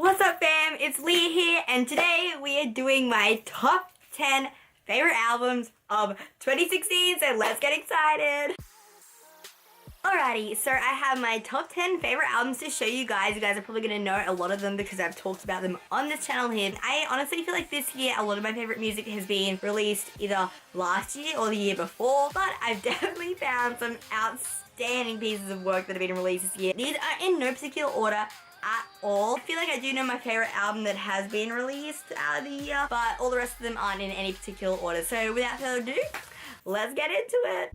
What's up fam, it's Leah here and today we are doing my top 10 favorite albums of 2016, so let's get excited. Alrighty, so I have my top 10 favorite albums to show you guys. You guys are probably going to know a lot of them because I've talked about them on this channel here. I honestly feel like this year a lot of my favorite music has been released either last year or the year before, but I've definitely found some outstanding pieces of work that have been released this year. These are in no particular order at all. I feel like I do know my favorite album that has been released out of the year, but all the rest of them aren't in any particular order. So without further ado, let's get into it.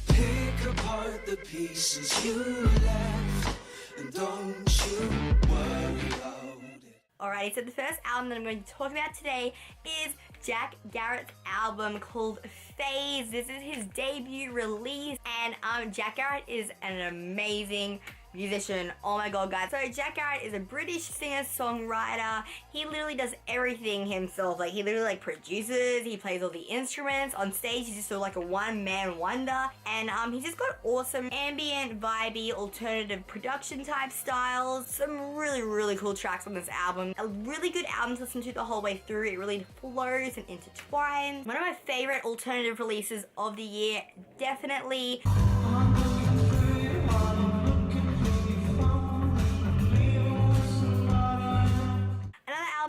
Pick apart the pieces you left, and don't you worry about it. Alrighty, so the first album that I'm going to talk about today is Jack Garrett's album called FAVES. This is his debut release, and Jack Garrett is an amazing musician. Oh my god, guys. So Jack Garrett is a British singer-songwriter. He literally does everything himself. Like, he literally produces, he plays all the instruments. On stage, he's just sort of like a one-man wonder. And he's just got awesome ambient, vibey, alternative production type styles. Some really, really cool tracks on this album. A really good album to listen to the whole way through. It really flows and intertwines. One of my favorite alternative releases of the year, definitely.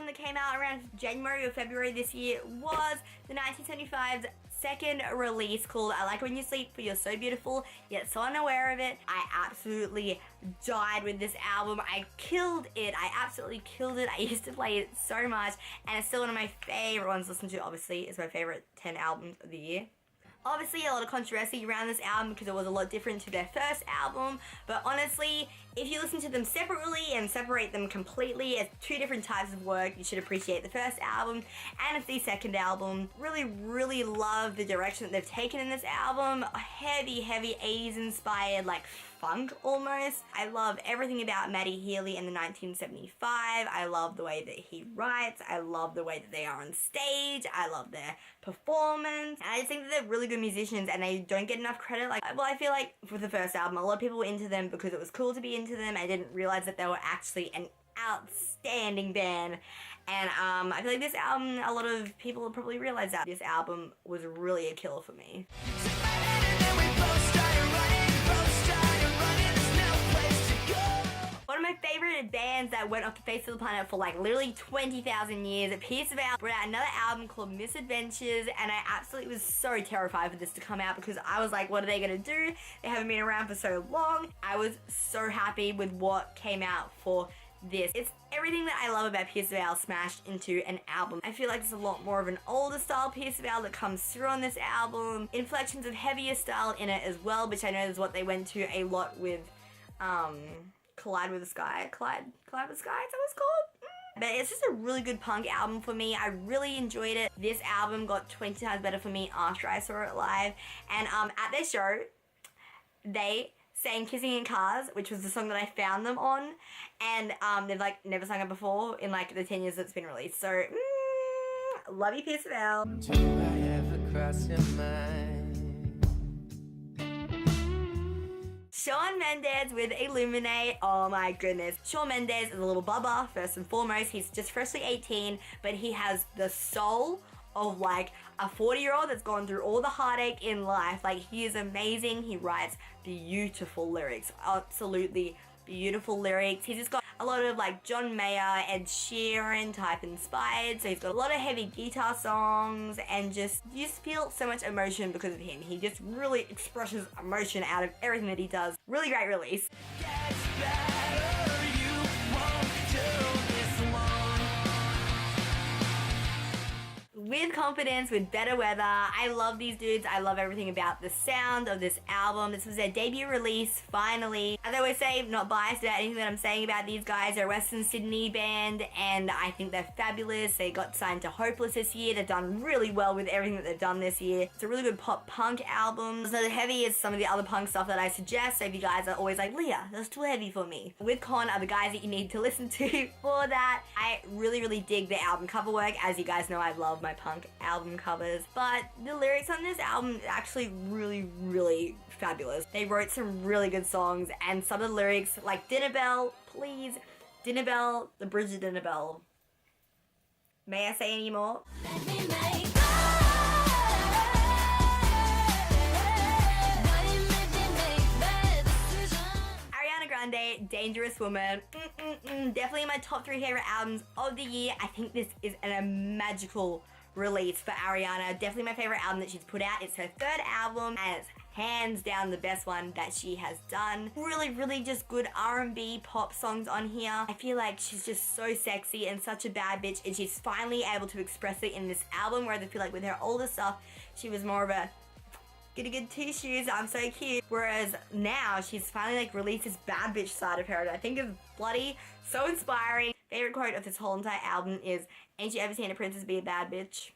That came out around January or February this year was the 1975's second release called I Like When You Sleep, For You're So Beautiful, Yet So Unaware of It. I absolutely died with this album. I killed it. I absolutely killed it. I used to play it so much, and it's still one of my favorite ones to listen to. Obviously, it's my favorite 10 albums of the year. Obviously, a lot of controversy around this album because it was a lot different to their first album, but honestly, if you listen to them separately and separate them completely as two different types of work, you should appreciate the first album and it's the second album. Really, really love the direction that they've taken in this album. Heavy, heavy 80s inspired, like funk almost. I love everything about Matty Healy in the 1975. I love the way that he writes. I love the way that they are on stage. I love their performance. And I just think that they're really good musicians and they don't get enough credit. I feel like with the first album, a lot of people were into them because it was cool to be into them. I didn't realize that they were actually an outstanding band. And I feel like this album, a lot of people have probably realized that this album was really a killer for me. One of my favorite bands that went off the face of the planet for like literally 20,000 years, FAVES brought out another album called Misadventures, and I absolutely was so terrified for this to come out because I was like, what are they gonna do? They haven't been around for so long. I was so happy with what came out for this. It's everything that I love about FAVES smashed into an album. I feel like there's a lot more of an older style FAVES that comes through on this album. Inflections of heavier style in it as well, which I know is what they went to a lot with Collide with the Sky. Collide with the Sky, is that what it's called? But it's just a really good punk album for me. I really enjoyed it. This album got 20 times better for me after I saw it live. And at their show, they sang Kissing in Cars, which was the song that I found them on. And they've never sung it before in the 10 years it's been released. So, love you, FAVES. Do I ever cross your mind? Shawn Mendes with Illuminate. Oh my goodness. Shawn Mendes is a little bubba, first and foremost. He's just freshly 18, but he has the soul of a 40-year-old that's gone through all the heartache in life. He is amazing. He writes beautiful lyrics. Absolutely beautiful lyrics. He's just got a lot of John Mayer, Ed Sheeran type inspired. So he's got a lot of heavy guitar songs and you just feel so much emotion because of him. He just really expresses emotion out of everything that he does. Really great release. With Confidence, with Better Weather. I love these dudes. I love everything about the sound of this album. This was their debut release, finally. As I always say, I'm not biased about anything that I'm saying about these guys. They're a Western Sydney band, and I think they're fabulous. They got signed to Hopeless this year. They've done really well with everything that they've done this year. It's a really good pop-punk album. It's not as heavy as some of the other punk stuff that I suggest, so if you guys are always like, Leah, that's too heavy for me. With Con are the guys that you need to listen to for that. I really, really dig the album cover work. As you guys know, I love my punk album covers, but the lyrics on this album are actually really, really fabulous. They wrote some really good songs, and some of the lyrics, like Dinner Bell, please Dinner Bell, the bridge of Dinner Bell. May I say any more? Ariana Grande, Dangerous Woman. Definitely my top 3 favorite albums of the year. I think this is a magical release for Ariana. Definitely my favorite album that she's put out. It's her 3rd album and it's hands down the best one that she has done. Really just good R&B pop songs on here. I feel like she's just so sexy and such a bad bitch, and she's finally able to express it in this album, whereas I feel like with her older stuff she was more of a get a good tissues, I'm so cute. Whereas now she's finally like released this bad bitch side of her, and I think is bloody so inspiring. Favorite quote of this whole entire album is, "Ain't you ever seen a princess be a bad bitch?"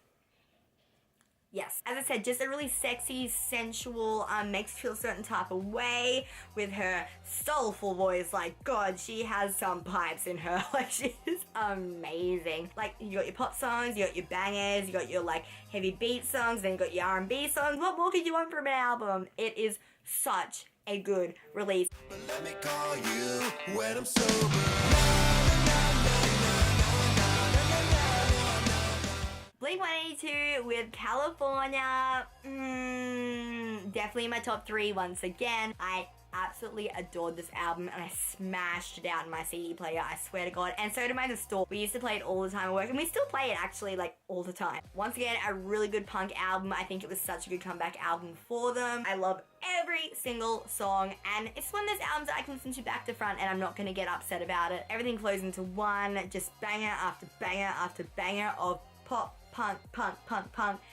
Yes. As I said, just a really sexy, sensual, makes you feel a certain type of way with her soulful voice. Like, God, she has some pipes in her. Like, she's amazing. Like, you got your pop songs, you got your bangers, you got your, like, heavy beat songs, then you got your R&B songs. What more could you want from an album? It is such a good release. But let me call you when I'm sober. Blink-182 with California. Definitely my top 3 once again. I absolutely adored this album and I smashed it out in my CD player, I swear to God. And so did my store. We used to play it all the time at work, and we still play it actually like all the time. Once again, a really good punk album. I think it was such a good comeback album for them. I love every single song, and it's one of those albums that I can listen to back to front and I'm not gonna get upset about it. Everything flows into one, just banger after banger after banger of pop, punk.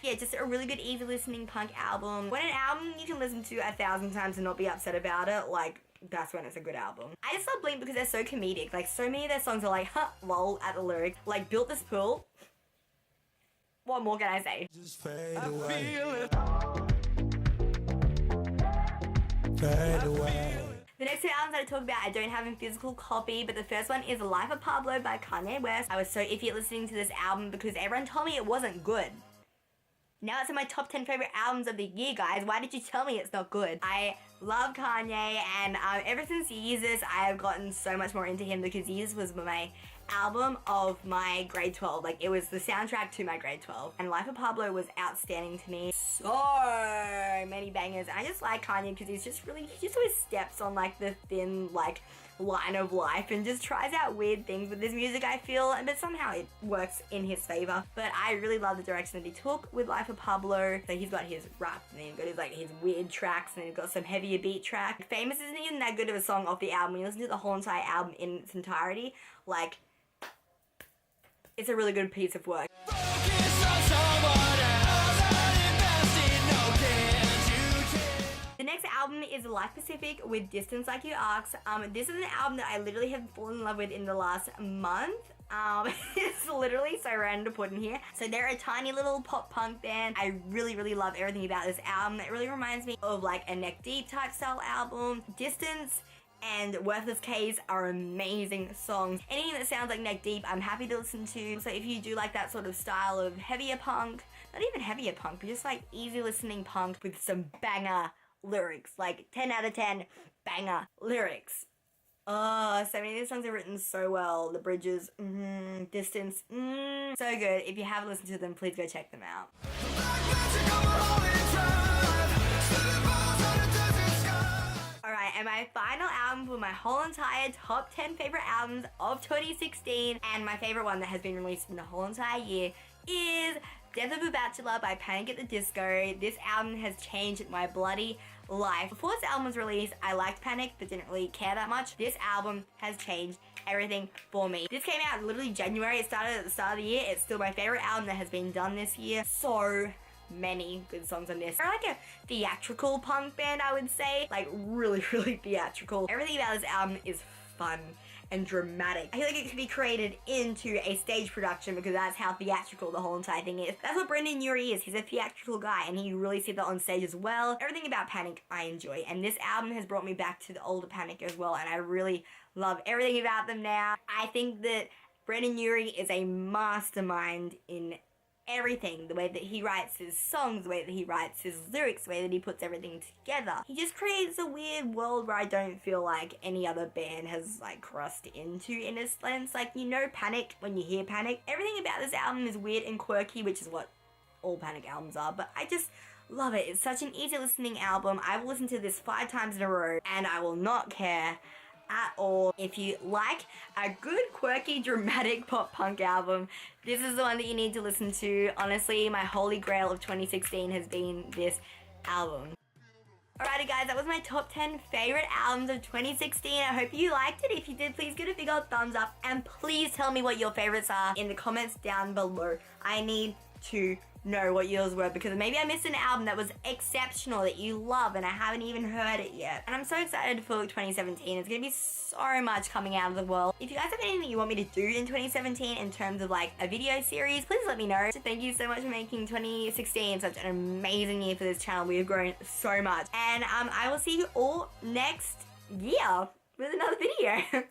Yeah, just a really good, easy listening punk album. When an album you can listen to 1,000 times and not be upset about it, like, that's when it's a good album. I just love Blink because they're so comedic. Like, so many of their songs are like, lol, at the lyrics. Like, Built This Pool. What more can I say? Just fade away. Feel it. Fade away. The next 2 albums that I talk about, I don't have in physical copy, but the first one is Life of Pablo by Kanye West. I was so iffy at listening to this album because everyone told me it wasn't good. Now it's in my top 10 favorite albums of the year, guys. Why did you tell me it's not good? I love Kanye, and ever since Yeezus, I have gotten so much more into him because Yeezus was my album of my grade 12. Like, it was the soundtrack to my grade 12. And Life of Pablo was outstanding to me. So many bangers. And I just like Kanye because he just always steps on like the thin like line of life and just tries out weird things with his music, I feel, but somehow it works in his favor. But I really love the direction that he took with Life of Pablo. So he's got his rap, and then he's got his like his weird tracks, and then he's got some heavier beat track. Famous isn't even that good of a song off the album. When you listen to the whole entire album in its entirety, like, it's a really good piece of work. The next album is Life Pacific with Distance Like You Asked. This is an album that I literally have fallen in love with in the last month. It's literally so random to put in here. So they're a tiny little pop punk band. I really love everything about this album. It really reminds me of like a Neck Deep type style album. Distance and Worthless Case are amazing songs. Anything that sounds like Neck Deep, I'm happy to listen to. So if you do like that sort of style of heavier punk, not even heavier punk, but just like easy listening punk with some banger lyrics, like 10 out of 10 banger lyrics. Oh, so many of these songs are written so well. The bridges, Distance, so good. If you haven't listened to them, please go check them out. Alright, and my final album for my whole entire top 10 favorite albums of 2016, and my favorite one that has been released in the whole entire year, is Death of a Bachelor by Panic at the Disco. This album has changed my bloody life. Before this album was released, I liked Panic but didn't really care that much. This album has changed everything for me. This came out literally January. It started at the start of the year. It's still my favorite album that has been done this year. So many good songs on this. They're like a theatrical punk band, I would say. Like really theatrical. Everything about this album is fun and dramatic. I feel like it could be created into a stage production because that's how theatrical the whole entire thing is. That's what Brendan Urie is. He's a theatrical guy, and he really sees that on stage as well. Everything about Panic I enjoy, and this album has brought me back to the older Panic as well, and I really love everything about them now. I think that Brendan Urie is a mastermind in everything. The way that he writes his songs, the way that he writes his lyrics, the way that he puts everything together. He just creates a weird world where I don't feel like any other band has like crossed into in a sense. Like, you know Panic, when you hear Panic, everything about this album is weird and quirky, which is what all Panic albums are, but I just love it. It's such an easy listening album. I will listen to this 5 times in a row and I will not care at all. If you like a good, quirky, dramatic pop punk album, this is the one that you need to listen to. Honestly, my holy grail of 2016 has been this album. Alrighty guys, that was my top 10 favorite albums of 2016. I hope you liked it. If you did, please give it a big old thumbs up and please tell me what your favorites are in the comments down below. I need to know what yours were, because maybe I missed an album that was exceptional that you love and I haven't even heard it yet. And I'm so excited for 2017. It's gonna be so much coming out of the world. If you guys have anything that you want me to do in 2017 in terms of like a video series, please let me know. So thank you so much for making 2016 such an amazing year for this channel. We have grown so much. And I will see you all next year with another video.